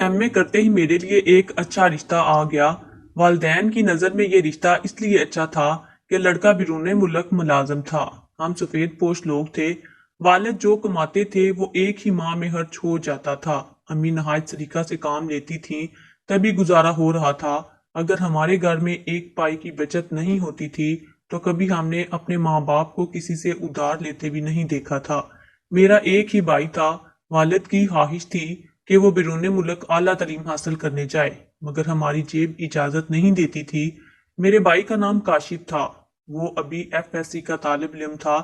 MA करते ही मेरे लिए एक अच्छा रिश्ता आ गया। वालदैन की नज़र में ये रिश्ता इसलिए अच्छा था कि लड़का बिरूने मुल्क मुलाजम था। हम सफ़ेद पोश लोग थे। वालिद जो कमाते थे वो एक ही माह में खर्च हो जाता था। अम्मी नहायत सलीका से काम लेती थी, तभी गुजारा हो रहा था। अगर हमारे घर में एक पाई की बचत नहीं होती थी तो कभी हमने अपने माँ बाप को किसी से उधार लेते भी नहीं देखा था। मेरा एक ही भाई था। वालिद की ख्वाहिश थी कि वो बैरून मुल्क आला तालीम हासिल करने जाए, मगर हमारी जेब इजाजत नहीं देती थी। मेरे भाई का नाम काशिफ था। वो अभी एफएससी का तालिब इल्म था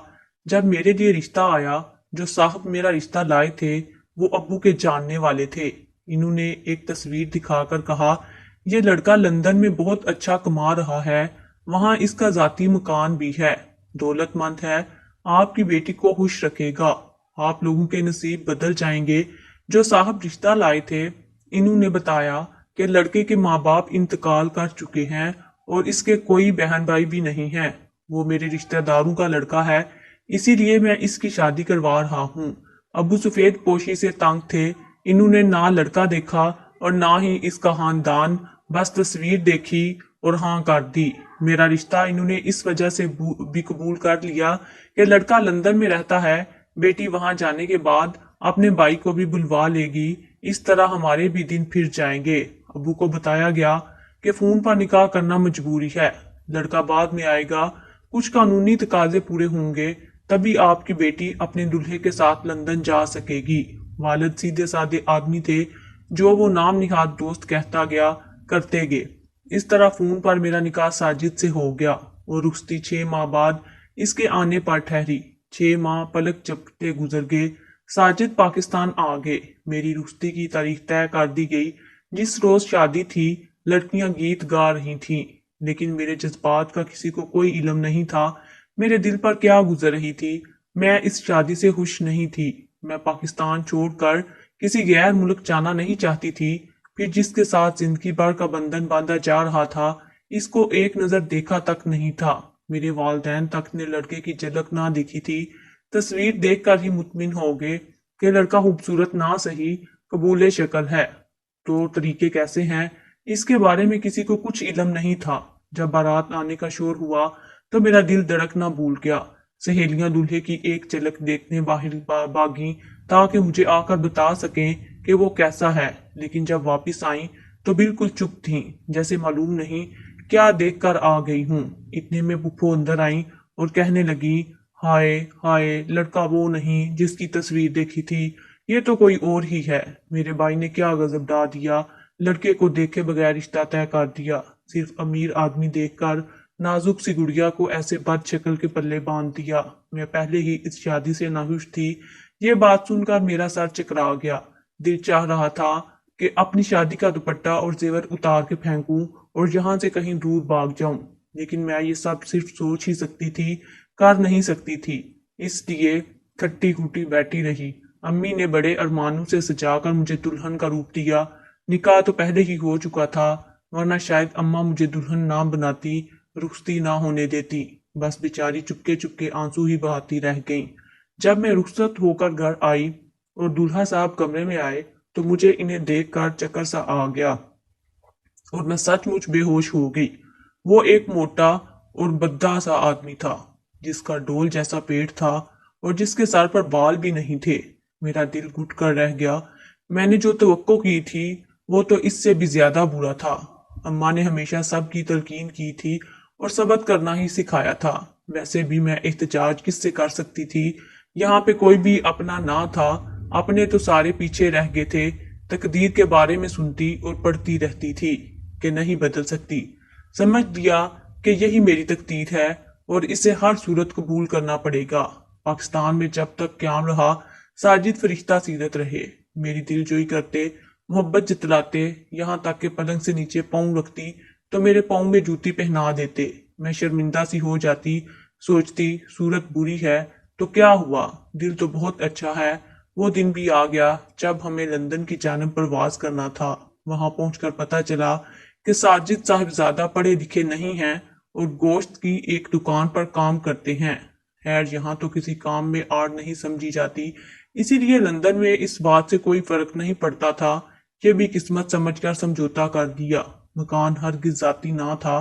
जब मेरे लिए रिश्ता आया। जो साहब मेरा रिश्ता लाए थे वो अब्बू के जानने वाले थे। इन्होंने एक तस्वीर दिखाकर कहा, ये लड़का लंदन में बहुत अच्छा कमा रहा है, वहां इसका जाती मकान भी है, दौलतमंद है, आपकी बेटी को खुश रखेगा, आप लोगों के नसीब बदल जाएंगे। जो साहब रिश्ता लाए थे इन्होंने बताया कि लड़के के माँ बाप इंतकाल कर चुके हैं और इसके कोई बहन भाई भी नहीं है। वो मेरे रिश्तेदारों का लड़का है, इसीलिए मैं इसकी शादी करवा रहा हूँ। अबू सफेद पोशी से तंग थे। इन्होंने ना लड़का देखा और ना ही इसका खानदान, बस तस्वीर देखी और हाँ कर दी। मेरा रिश्ता इन्होंने इस वजह से भी कबूल कर लिया कि लड़का लंदन में रहता है, बेटी वहां जाने के बाद अपने भाई को भी बुलवा लेगी, इस तरह हमारे भी दिन फिर जाएंगे। अबू को बताया गया कि फोन पर निकाह करना मजबूरी है, लड़का बाद में आएगा, कुछ कानूनी तकाजे पूरे होंगे, तभी आपकी बेटी अपने दूल्हे के साथ लंदन जा सकेगी। वालिद सीधे साधे आदमी थे, जो वो नाम निहाद दोस्त कहता गया करते गए। इस तरह फोन पर मेरा निकाह साजिद से हो गया और रुखसती 6 माह बाद इसके आने पर ठहरी। 6 माह पलक झपकते गुजर गए। साजिद पाकिस्तान आ गए। मेरी रुखसती की तारीख तय कर दी गई। जिस रोज शादी थी लड़कियां गीत गा रही थीं, लेकिन मेरे जज्बात का किसी को कोई इल्म नहीं था। मेरे दिल पर क्या गुजर रही थी, मैं इस शादी से खुश नहीं थी। मैं पाकिस्तान छोड़कर किसी गैर मुल्क जाना नहीं चाहती थी। फिर जिसके साथ जिंदगी भर का बंधन बांधा जा रहा था, इसको एक नजर देखा तक नहीं था। मेरे वालदैन तक ने लड़के की झलक ना देखी थी। तस्वीर देखकर ही मुतमिन हो गए कि लड़का खूबसूरत ना सही, कबूले शक्ल है। तो तरीके कैसे हैं, इसके बारे में किसी को कुछ इल्म नहीं था। जब बारात आने का शोर हुआ तो मेरा दिल धड़कना भूल गया। सहेलियां दूल्हे की एक झलक देखने बाहर भागी ताकि मुझे आकर बता सकें कि वो कैसा है, लेकिन जब वापस आई तो बिल्कुल चुप थीं, जैसे मालूम नहीं क्या देखकर आ गई हूँ। इतने में पुप्पो अंदर आई और कहने लगी, हाय हाय, लड़का वो नहीं जिसकी तस्वीर देखी थी, ये तो कोई और ही है। मेरे भाई ने क्या गजब डा दिया, लड़के को देखे बगैर रिश्ता तय कर दिया। सिर्फ अमीर आदमी देखकर नाजुक सी गुड़िया को ऐसे बद शक्ल के पल्ले बांध दिया। मैं पहले ही इस शादी से नाखुश थी। ये बात सुनकर मेरा सर चकरा गया। दिल चाह रहा था कि अपनी शादी का दुपट्टा और जेवर उतार के फेंकूं और यहाँ से कहीं दूर भाग जाऊं, लेकिन मैं ये सब सिर्फ सोच ही सकती थी, कर नहीं सकती थी। इसलिए खट्टी खूटी बैठी रही। अम्मी ने बड़े अरमानों से सजाकर मुझे दुल्हन का रूप दिया। निकाह तो पहले ही हो चुका था, वरना शायद अम्मा मुझे दुल्हन ना बनाती, रुखसती ना होने देती। बस बेचारी चुपके चुपके आंसू ही बहाती रह गईं। जब मैं रुखसत होकर घर आई और दूल्हा साहब कमरे में आए तो मुझे इन्हें देखकर चक्कर सा आ गया और मैं सचमुच बेहोश हो गई। वो एक मोटा और बद्दा सा आदमी था, जिसका डोल जैसा पेट था और जिसके सर पर बाल भी नहीं थे। मेरा दिल घुट कर रह गया। मैंने जो तवक्को की थी वो तो इससे भी ज्यादा बुरा था। अम्मा ने हमेशा सबकी तलकीन की थी और सबक करना ही सिखाया था। वैसे भी मैं एहतजाज किससे कर सकती थी, यहाँ पे कोई भी अपना ना था। अपने तो सारे पीछे रह गए थे। तकदीर के बारे में सुनती और पढ़ती रहती थी कि नहीं बदल सकती। समझ लिया कि यही मेरी तकदीर है और इसे हर सूरत कबूल करना पड़ेगा। पाकिस्तान में जब तक क्याम रहा साजिद फरिश्ता सीरत रहे। मेरी दिलजोई करते, मोहब्बत जितलाते, यहाँ तक के पलंग से नीचे पाँव रखती तो मेरे पाँव में जूती पहना देते। मैं शर्मिंदा सी हो जाती, सोचती सूरत बुरी है तो क्या हुआ, दिल तो बहुत अच्छा है। वो दिन भी आ गया जब हमें लंदन की जानब प्रवास करना था। वहां पहुंचकर पता चला कि साजिद साहिबजादा पढ़े लिखे नहीं हैं और गोश्त की एक दुकान पर काम करते हैं। खैर, यहाँ तो किसी काम में आड़ नहीं समझी जाती, इसीलिए लंदन में इस बात से कोई फर्क नहीं पड़ता था ये भी किस्मत समझकर समझौता कर दिया। मकान हरगिज जाती ना था,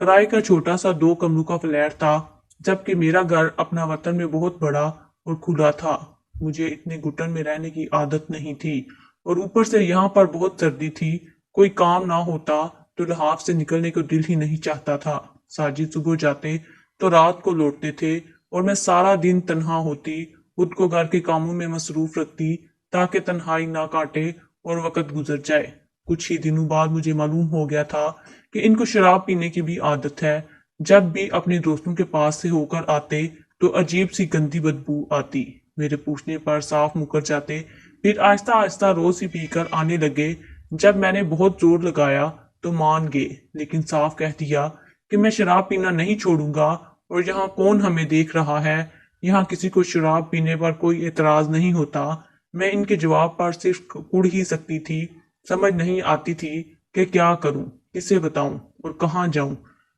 किराए का छोटा सा 2 कमरों का फ्लैट था, जबकि मेरा घर अपना वतन में बहुत बड़ा और खुला था। मुझे इतने घुटन में रहने की आदत नहीं थी और ऊपर से यहाँ पर बहुत सर्दी थी। कोई काम ना होता तो लिहाफ से निकलने को दिल ही नहीं चाहता था। साजिद सुबह जाते तो रात को लौटते थे और मैं सारा दिन तन्हा होती, खुद को घर के कामों में मसरूफ रखती ताकि तन्हाई ना काटे और वक्त गुजर जाए। कुछ ही दिनों बाद मुझे मालूम हो गया था कि इनको शराब पीने की भी आदत है। जब भी अपने दोस्तों के पास से होकर आते तो अजीब सी गंदी बदबू आती। मेरे पूछने पर साफ मुकर जाते, फिर आहिस्ता आहिस्ता रोज ही पीकर आने लगे। जब मैंने बहुत जोर लगाया तो मान गए, लेकिन साफ कह दिया कि मैं शराब पीना नहीं छोड़ूंगा और यहाँ कौन हमें देख रहा है, यहाँ किसी को शराब पीने पर कोई एतराज नहीं होता। मैं इनके जवाब पर सिर्फ कुड़ ही सकती थी। समझ नहीं आती थी कि क्या करूं, किसे बताऊं और कहाँ जाऊं।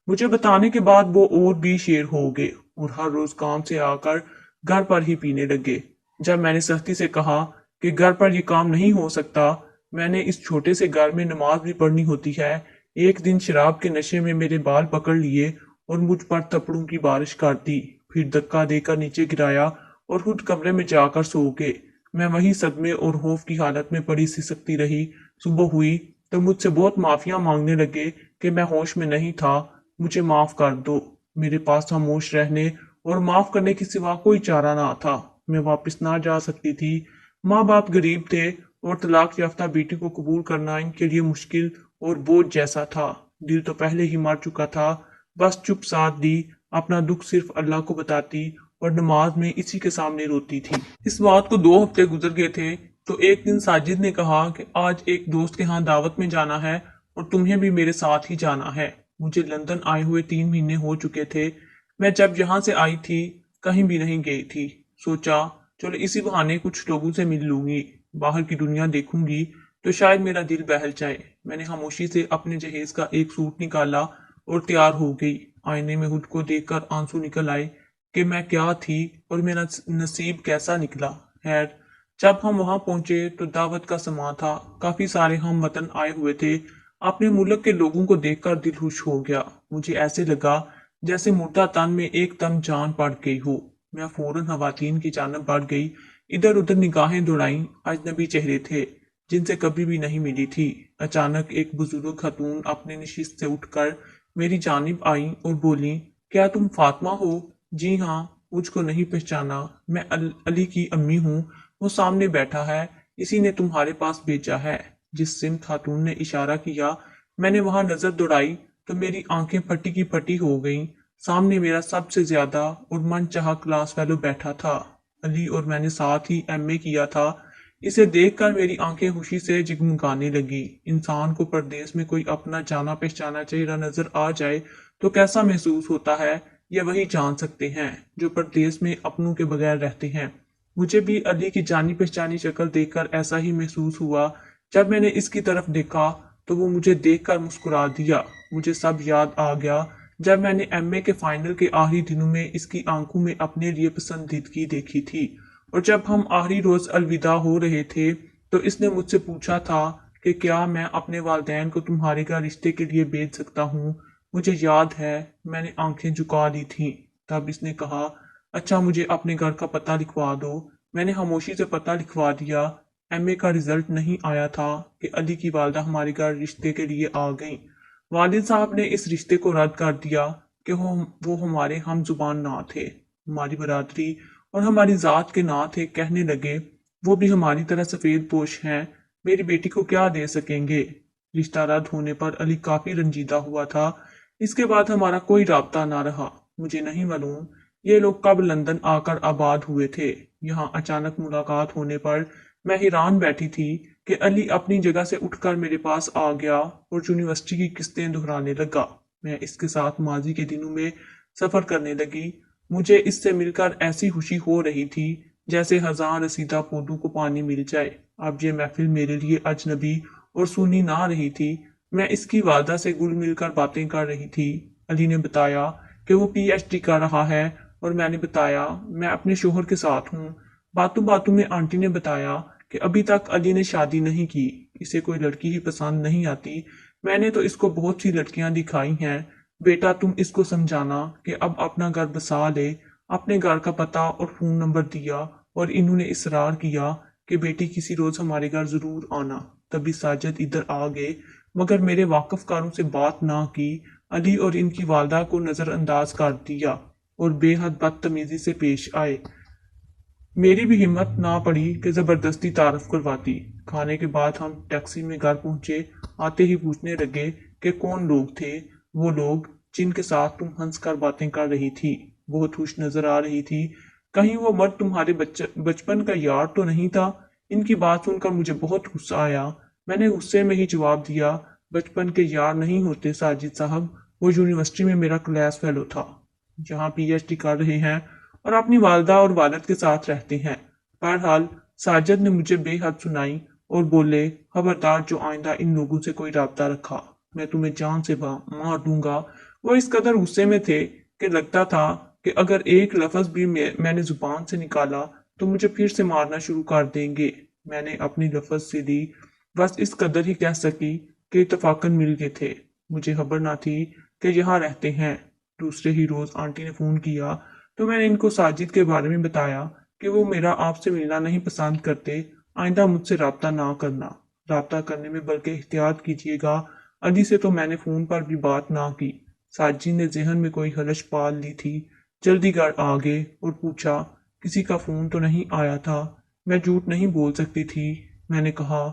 मुझे बताने के बाद वो और भी शेर हो गए और हर रोज काम से आकर घर पर ही पीने लगे। जब मैंने सख्ती से कहा कि घर पर ये काम नहीं हो सकता, मैंने इस छोटे से घर में नमाज भी पढ़नी होती है, एक दिन शराब के नशे में मेरे बाल पकड़ लिए और मुझ पर थप्पड़ों की बारिश कर दी। फिर धक्का देकर नीचे गिराया और खुद कमरे में जाकर सो गए। मैं वही सदमे और खौफ की हालत में पड़ी सिसकती रही। सुबह हुई तो मुझसे बहुत माफिया मांगने लगे कि मैं होश में नहीं था, मुझे माफ कर दो। मेरे पास खामोश रहने और माफ करने के सिवा कोई चारा ना था। मैं वापस ना जा सकती थी। माँ बाप गरीब थे और तलाक याफ्ता बेटी को कबूल करना इनके लिए मुश्किल और बोझ जैसा था। दिल तो पहले ही मर चुका था। बस चुप साथ दी, अपना दुख सिर्फ अल्लाह को बताती और नमाज में इसी के सामने रोती थी। इस बात को 2 हफ्ते गुजर गए थे तो एक दिन साजिद ने कहा कि आज एक दोस्त के यहाँ दावत में जाना है और तुम्हें भी मेरे साथ ही जाना है। मुझे लंदन आए हुए 3 महीने हो चुके थे। मैं जब यहाँ से आई थी कहीं भी नहीं गई थी। सोचा चलो इसी बहाने कुछ लोगों से मिल लूंगी, बाहर की दुनिया देखूंगी तो शायद मेरा दिल बहल जाए। मैंने खामोशी से अपने जहेज का एक सूट निकाला और तैयार हो गई। आईने में खुद को देखकर आंसू निकल आए कि मैं क्या थी और मेरा नसीब कैसा निकला। खैर, जब हम वहां पहुंचे तो दावत का समा था। काफी सारे हम वतन आए हुए थे। अपने मुल्क के लोगों को देखकर दिल खुश हो गया। मुझे ऐसे लगा जैसे मुर्दा तन में एकदम जान पड़ गई हो। मैं फौरन खवातीन की जानब बढ़ गई, इधर उधर निगाहें दौड़ाई। अजनबी चेहरे थे जिनसे कभी भी नहीं मिली थी। अचानक एक बुजुर्ग खतून अपने नशिस्त से उठकर मेरी जानिब आई और बोली, क्या तुम फातिमा हो? जी हाँ। मुझको नहीं पहचाना? मैं अली की अम्मी हूँ, वो सामने बैठा है, इसी ने तुम्हारे पास भेजा है। जिस सिमत खातून ने इशारा किया मैंने वहां नजर दौड़ाई तो मेरी आंखें फटी की फटी हो गईं। सामने मेरा सबसे ज्यादा और मनचाहा क्लास फेलो बैठा था। अली और मैंने साथ ही एमए किया था। इसे देखकर मेरी आंखें खुशी से जगमगाने लगी। इंसान को परदेश में कोई अपना जाना पहचाना चेहरा नजर आ जाए तो कैसा महसूस होता है, ये वही जान सकते हैं जो परदेश में अपनों के बगैर रहते हैं। मुझे भी अली की जानी पहचानी शक्ल देखकर ऐसा ही महसूस हुआ। जब मैंने इसकी तरफ देखा तो वो मुझे देखकर मुस्कुरा दिया। मुझे सब याद आ गया जब मैंने एमए के फाइनल के आखिरी दिनों में इसकी आंखों में अपने लिए पसंदीदगी देखी थी। और जब हम आखिरी रोज अलविदा हो रहे थे तो इसने मुझसे पूछा था कि क्या मैं अपने वालिदैन को तुम्हारे घर रिश्ते के लिए भेज सकता हूँ। मुझे याद है मैंने आंखें झुका ली थीं। तब इसने कहा, अच्छा मुझे अपने घर का पता लिखवा दो। मैंने खामोशी से पता लिखवा दिया। एमए का रिजल्ट नहीं आया था कि अली की वालदा हमारे घर रिश्ते के लिए आ गई। वालिद साहब ने इस रिश्ते को रद्द कर दिया कि वो हमारे हम जुबान ना थे, हमारी बरादरी और हमारी जात के ना थे। कहने लगे वो भी हमारी तरह सफेद पोश हैं, मेरी बेटी को क्या दे सकेंगे। रिश्ता रद्द होने पर अली काफी रंजीदा हुआ था। इसके बाद हमारा कोई राबता ना रहा। मुझे नहीं मालूम ये लोग कब लंदन आकर आबाद हुए थे। यहाँ अचानक मुलाकात होने पर मैं हैरान बैठी थी कि अली अपनी जगह से उठकर मेरे पास आ गया और यूनिवर्सिटी की किस्तें दोहराने लगा। मैं इसके साथ माजी के दिनों में सफर करने लगी। मुझे इससे मिलकर ऐसी खुशी हो रही थी जैसे हजार रसीदा पौधों को पानी मिल जाए। अब ये महफिल मेरे लिए अजनबी और सुनी ना रही थी। मैं इसकी वादा से गुल मिलकर बातें कर रही थी। अली ने बताया कि वो पीएचडी कर रहा है और मैंने बताया मैं अपने शोहर के साथ हूँ। बातों बातों में आंटी ने बताया कि अभी तक अली ने शादी नहीं की, اسے کوئی لڑکی ہی پسند نہیں آتی، میں نے تو اس کو بہت سی لڑکیاں دکھائی ہیں۔ بیٹا تم اس کو سمجھانا کہ اب اپنا گھر بسا لے۔ اپنے گھر کا پتہ اور فون نمبر دیا اور انہوں نے اصرار کیا کہ بیٹی کسی روز ہمارے گھر ضرور آنا۔ تبھی ساجد ادھر آ گئے، مگر میرے واقف کاروں سے بات نہ کی، علی اور ان کی والدہ کو نظر انداز کر دیا اور بے حد بدتمیزی سے پیش آئے۔ میری بھی ہمت نہ پڑی کہ زبردستی تعارف کرواتی۔ کھانے کے بعد ہم ٹیکسی میں گھر پہنچے۔ آتے ہی پوچھنے لگے کہ کون لوگ تھے وہ لوگ جن کے ساتھ تم ہنس کر باتیں کر رہی تھی، بہت خوش نظر آ رہی تھی، کہیں وہ مرد تمہارے بچپن کا یار تو نہیں تھا؟ ان کی بات سن کر مجھے بہت غصہ آیا۔ میں نے غصے میں ہی جواب دیا، بچپن کے یار نہیں ہوتے ساجد صاحب، وہ یونیورسٹی میں میرا کلاس فیلو تھا، جہاں پی ایچ ڈی کر رہے ہیں اور اپنی والدہ اور والد کے ساتھ رہتے ہیں۔ بہرحال ساجد نے مجھے بے حد سنائی اور بولے، خبردار جو آئندہ ان لوگوں سے کوئی رابطہ رکھا میں تمہیں جان سے مار دوں گا۔ وہ اس قدر غصے میں تھے کہ لگتا تھا کہ اگر ایک لفظ بھی میں نے زبان سے نکالا تو مجھے پھر سے مارنا شروع کر دیں گے۔ میں نے اپنی لفظ سے دی، بس اس قدر ہی کہہ سکی کہ اتفاقاً مل گئے تھے، مجھے خبر نہ تھی کہ یہاں رہتے ہیں۔ دوسرے ہی روز آنٹی نے فون کیا تو میں نے ان کو ساجد کے بارے میں بتایا کہ وہ میرا آپ سے ملنا نہیں پسند کرتے، آئندہ مجھ سے رابطہ نہ کرنا، رابطہ کرنے میں بلکہ احتیاط کیجیے گا۔ علی سے تو میں نے فون پر بھی بات نہ کی۔ ساجد نے ذہن میں کوئی خلش پال لی تھی، جلدی گھر آ گئے اور پوچھا کسی کا فون تو نہیں آیا تھا؟ میں جھوٹ نہیں بول سکتی تھی، میں نے کہا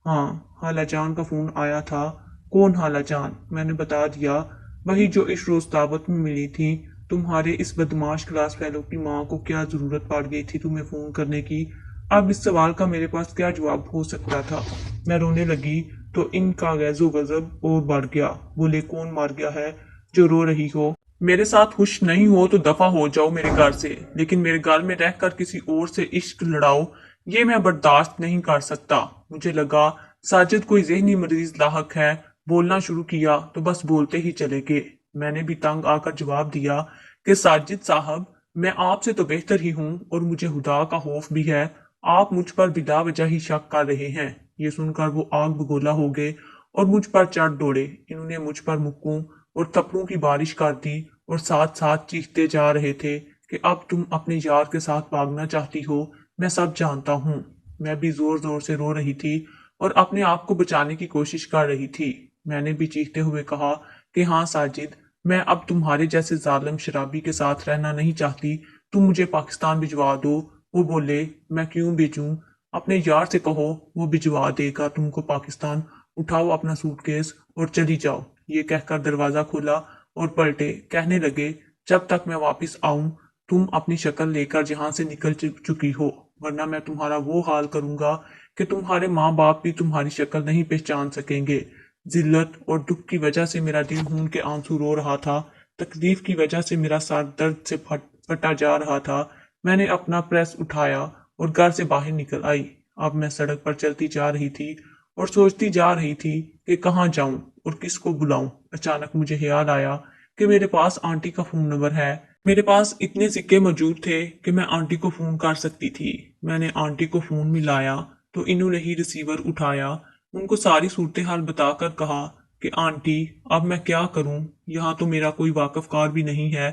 ہاں خالہ جان کا فون آیا تھا۔ کون خالہ جان؟ میں نے بتا دیا، وہی جو اس روز دعوت میں ملی تھی۔ تمہارے اس بدماش کلاس فیلو کی ماں کو کیا ضرورت پڑ گئی تھی تمہیں فون کرنے کی؟ اب اس سوال کا میرے پاس کیا جواب ہو سکتا تھا؟ میں رونے لگی تو ان کا غیظ و غضب اور بڑھ گیا۔ بولے کون مار گیا ہے جو رو رہی ہو؟ میرے ساتھ خوش نہیں ہو تو دفع ہو جاؤ میرے گھر سے، لیکن میرے گھر میں رہ کر کسی اور سے عشق لڑاؤ یہ میں برداشت نہیں کر سکتا۔ مجھے لگا ساجد کوئی ذہنی مریض لاحق ہے۔ بولنا شروع کیا تو بس بولتے ہی چلے گئے۔ میں نے بھی تنگ آ کر جواب دیا کہ ساجد صاحب میں آپ سے تو بہتر ہی ہوں اور مجھے خدا کا خوف بھی ہے، آپ مجھ پر بلا وجہ ہی شک کر رہے ہیں۔ یہ سن کر وہ آگ بگولا ہو گئے اور مجھ پر چڑھ دوڑے۔ انہوں نے مجھ پر مکوں اور تھپڑوں کی بارش کر دی اور ساتھ ساتھ چیختے جا رہے تھے کہ اب تم اپنے یار کے ساتھ بھاگنا چاہتی ہو، میں سب جانتا ہوں۔ میں بھی زور زور سے رو رہی تھی اور اپنے آپ کو بچانے کی کوشش کر رہی تھی۔ میں نے بھی چیختے ہوئے کہا کہ ہاں ساجد، میں اب تمہارے جیسے ظالم شرابی کے ساتھ رہنا نہیں چاہتی، تم مجھے پاکستان بھجوا دو۔ وہ بولے میں کیوں بھیجوں؟ اپنے یار سے کہو وہ بھجوا دے گا تم کو پاکستان، اٹھاؤ اپنا سوٹ کیس اور چلی جاؤ۔ یہ کہہ کر دروازہ کھولا اور پلٹے، کہنے لگے جب تک میں واپس آؤں تم اپنی شکل لے کر جہاں سے نکل چکی ہو، ورنہ میں تمہارا وہ حال کروں گا کہ تمہارے ماں باپ بھی تمہاری شکل نہیں پہچان سکیں گے۔ ذلت اور دکھ کی وجہ سے میرا دل خون کے آنسو رو رہا تھا، تکلیف کی وجہ سے میرا سر درد سے پھٹا جا رہا تھا۔ میں نے اپنا پریس اٹھایا اور گھر سے باہر نکل آئی۔ اب میں سڑک پر چلتی جا رہی تھی اور سوچتی جا رہی تھی کہ کہاں جاؤں اور کس کو بلاؤں۔ اچانک مجھے خیال آیا کہ میرے پاس آنٹی کا فون نمبر ہے، میرے پاس اتنے سکے موجود تھے کہ میں آنٹی کو فون کر سکتی تھی۔ میں نے آنٹی کو فون ملایا تو انہوں نے ہی ریسیور اٹھایا، ان کو ساری صورتحال بتا کر کہا کہ آنٹی اب میں کیا کروں، یہاں تو میرا کوئی واقف کار بھی نہیں ہے۔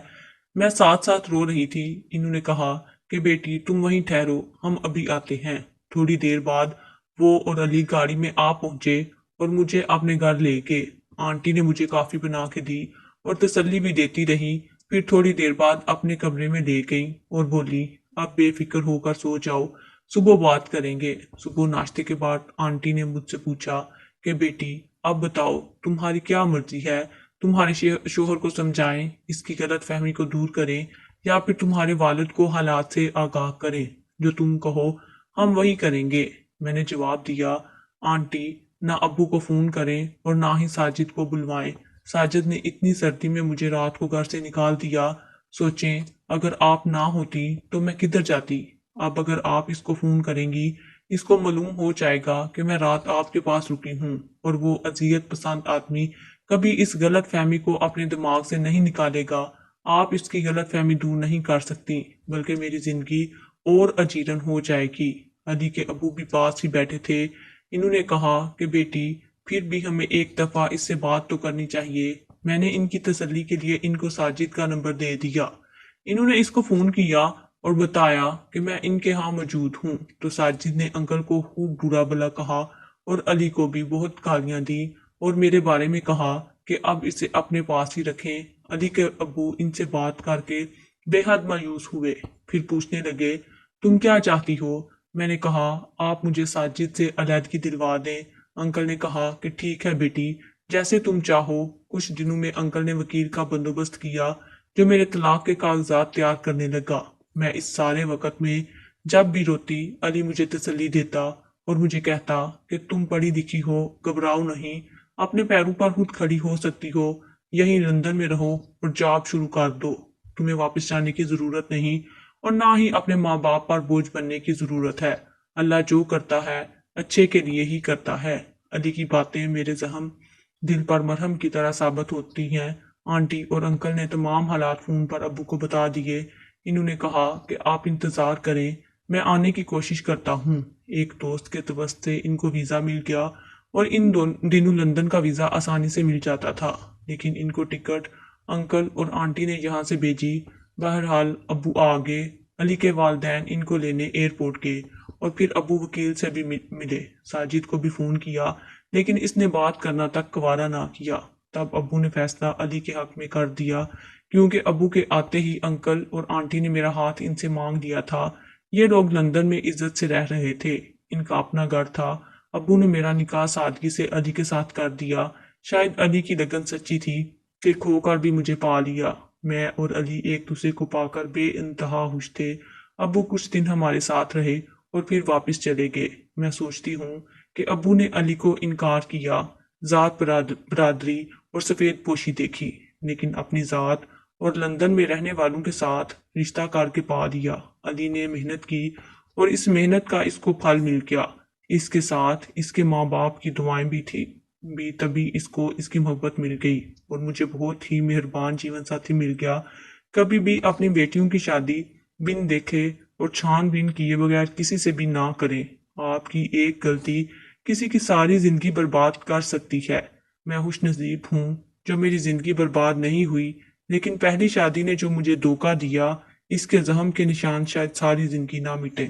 میں ساتھ ساتھ رو رہی تھی۔ انہوں نے کہا کہ بیٹی تم وہیں ٹھہرو، ہم ابھی آتے ہیں۔ تھوڑی دیر بعد وہ اور علی گاڑی میں آ پہنچے اور مجھے اپنے گھر لے گئے۔ آنٹی نے مجھے کافی بنا کے دی اور تسلی بھی دیتی رہی، پھر تھوڑی دیر بعد اپنے کمرے میں لے گئی اور بولی اب بے فکر ہو کر سو جاؤ، صبح بات کریں گے۔ صبح ناشتے کے بعد آنٹی نے مجھ سے پوچھا کہ بیٹی اب بتاؤ تمہاری کیا مرضی ہے، تمہارے شوہر کو سمجھائیں، اس کی غلط فہمی کو دور کریں، یا پھر تمہارے والد کو حالات سے آگاہ کریں، جو تم کہو ہم وہی کریں گے۔ میں نے جواب دیا آنٹی نہ ابو کو فون کریں اور نہ ہی ساجد کو بلوائیں، ساجد نے اتنی سردی میں مجھے رات کو گھر سے نکال دیا، سوچیں اگر آپ نہ ہوتی تو میں کدھر جاتی۔ اب اگر آپ اس کو فون کریں گی اس کو معلوم ہو جائے گا کہ میں رات آپ کے پاس رکی ہوں، اور وہ اذیت پسند آدمی کبھی اس غلط فہمی کو اپنے دماغ سے نہیں نکالے گا۔ آپ اس کی غلط فہمی دور نہیں کر سکتی، بلکہ میری زندگی اور اجیرن ہو جائے گی۔ علی کے ابو بھی پاس ہی بیٹھے تھے۔ انہوں نے کہا کہ بیٹی پھر بھی ہمیں ایک دفعہ اس سے بات تو کرنی چاہیے۔ میں نے ان کی تسلی کے لیے ان کو ساجد کا نمبر دے دیا۔ انہوں نے اس کو فون کیا اور بتایا کہ میں ان کے ہاں موجود ہوں، تو ساجد نے انکل کو خوب برا بھلا کہا اور علی کو بھی بہت گالیاں دی اور میرے بارے میں کہا کہ اب اسے اپنے پاس ہی رکھیں۔ علی کے ابو ان سے بات کر کے بے حد مایوس ہوئے، پھر پوچھنے لگے تم کیا چاہتی ہو؟ میں نے کہا آپ مجھے ساجد سے علیحدگی دلوا دیں۔ انکل نے کہا کہ ٹھیک ہے بیٹی، جیسے تم چاہو۔ کچھ دنوں میں انکل نے وکیل کا بندوبست کیا جو میرے طلاق کے کاغذات تیار کرنے لگا۔ میں اس سارے وقت میں جب بھی روتی علی مجھے تسلی دیتا اور مجھے کہتا کہ تم پڑھی لکھی ہو، گھبراؤ نہیں، اپنے پیروں پر خود کھڑی ہو سکتی ہو، یہیں لندن میں رہو اور جاب شروع کر دو، تمہیں واپس جانے کی ضرورت نہیں اور نہ ہی اپنے ماں باپ پر بوجھ بننے کی ضرورت ہے۔ اللہ جو کرتا ہے اچھے کے لیے ہی کرتا ہے۔ علی کی باتیں میرے زخم دل پر مرہم کی طرح ثابت ہوتی ہیں۔ آنٹی اور انکل نے تمام حالات فون پر ابو کو بتا دیے۔ انہوں نے کہا کہ آپ انتظار کریں، میں آنے کی کوشش کرتا ہوں۔ ایک دوست کے توسط سے ان کو ویزا مل گیا اور ان دنوں لندن کا ویزا آسانی سے مل جاتا تھا، لیکن ان کو ٹکٹ انکل اور آنٹی نے یہاں سے بھیجی۔ بہرحال ابو آ گئے۔ علی کے والدین ان کو لینے ایئرپورٹ گئے اور پھر ابو وکیل سے بھی ملے۔ ساجد کو بھی فون کیا لیکن اس نے بات کرنا تک گوارا نہ کیا۔ تب ابو نے فیصلہ علی کے حق میں کر دیا، کیونکہ ابو کے آتے ہی انکل اور آنٹی نے میرا ہاتھ ان سے مانگ لیا تھا۔ یہ لوگ لندن میں عزت سے رہ رہے تھے، ان کا اپنا گھر تھا۔ ابو نے میرا نکاح سادگی سے علی کے ساتھ کر دیا۔ شاید علی کی لگن سچی تھی کہ کھو کر بھی مجھے پا لیا۔ میں اور علی ایک دوسرے کو پا کر بے انتہا خوش تھے۔ ابو کچھ دن ہمارے ساتھ رہے اور پھر واپس چلے گئے۔ میں سوچتی ہوں کہ ابو نے علی کو انکار کیا، ذات برادری اور سفید پوشی دیکھی، لیکن اپنی ذات اور لندن میں رہنے والوں کے ساتھ رشتہ کر کے پا دیا۔ علی نے محنت کی اور اس محنت کا اس کو پھل مل گیا۔ اس کے ساتھ اس کے ماں باپ کی دعائیں بھی تھی، تبھی اس کو اس کی محبت مل گئی اور مجھے بہت ہی مہربان جیون ساتھی مل گیا۔ کبھی بھی اپنی بیٹیوں کی شادی بن دیکھے اور چھان بین کیے بغیر کسی سے بھی نہ کریں۔ آپ کی ایک غلطی کسی کی ساری زندگی برباد کر سکتی ہے۔ میں خوش نصیب ہوں جو میری زندگی برباد نہیں ہوئی، لیکن پہلی شادی نے جو مجھے دھوکہ دیا، اس کے زخم کے نشان شاید ساری زندگی نہ مٹیں۔